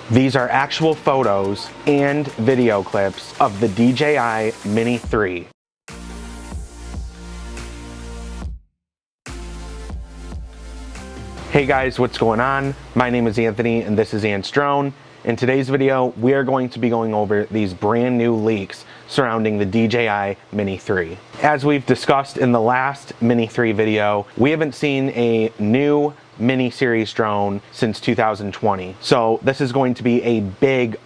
These are actual photos and video clips of the DJI Mini 3. Hey guys, what's going on? My name is Anthony and this is Ant's Drone. In today's video, we are going to be going over these brand new leaks surrounding the DJI Mini 3. As we've discussed in the last Mini 3 video, we haven't seen a new mini series drone since 2020. So this is going to be a big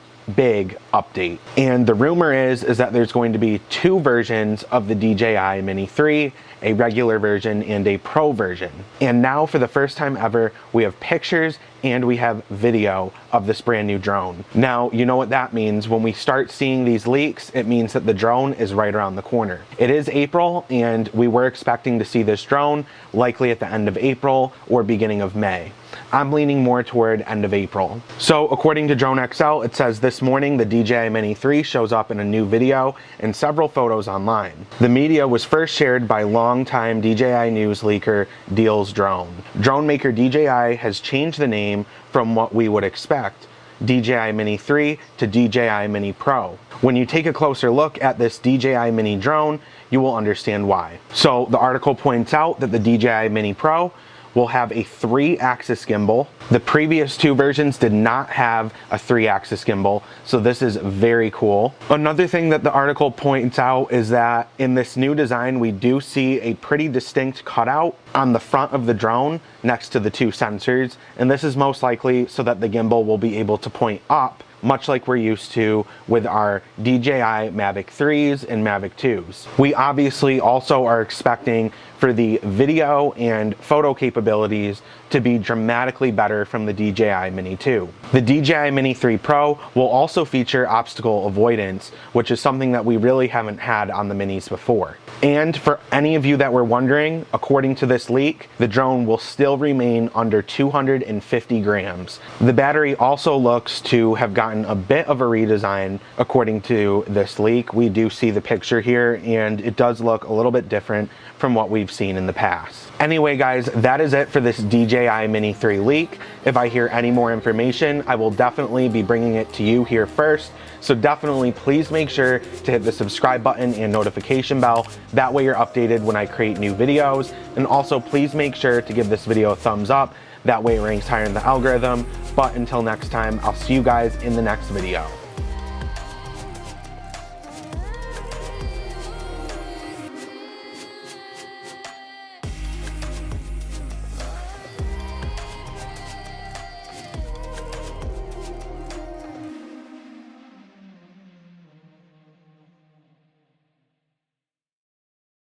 update. And the rumor is that there's going to be two versions of the DJI Mini 3, a regular version and a pro version. And now for the first time ever, we have pictures and we have video of this brand new drone. Now, you know what that means. When we start seeing these leaks, it means that the drone is right around the corner. It is April and we were expecting to see this drone likely at the end of April or beginning of May. I'm leaning more toward end of April. So according to Drone XL, it says this morning the DJI Mini 3 shows up in a new video and several photos online. The media was first shared by longtime DJI news leaker Deals Drone. Drone maker DJI has changed the name from what we would expect, DJI Mini 3 to DJI Mini Pro. When you take a closer look at this DJI Mini drone, you will understand why. So the article points out that the DJI Mini Pro will have a 3-axis gimbal. The previous two versions did not have a 3-axis gimbal, so this is very cool. Another thing that the article points out is that in this new design, we do see a pretty distinct cutout on the front of the drone next to the two sensors, and this is most likely so that the gimbal will be able to point up, much like we're used to with our DJI Mavic 3s and Mavic 2s. We obviously also are expecting for the video and photo capabilities to be dramatically better from the DJI Mini 2. The DJI Mini 3 Pro will also feature obstacle avoidance, which is something that we really haven't had on the Minis before. And for any of you that were wondering, according to this leak, the drone will still remain under 250 grams. The battery also looks to have gotten a bit of a redesign according to this leak. We do see the picture here and it does look a little bit different from what we've seen in the past. Anyway guys, that is it for this DJI Mini 3 leak. If I hear any more information, I will definitely be bringing it to you here first. So definitely please make sure to hit the subscribe button and notification bell. That way you're updated when I create new videos. And also please make sure to give this video a thumbs up. That way it ranks higher in the algorithm. But until next time, I'll see you guys in the next video.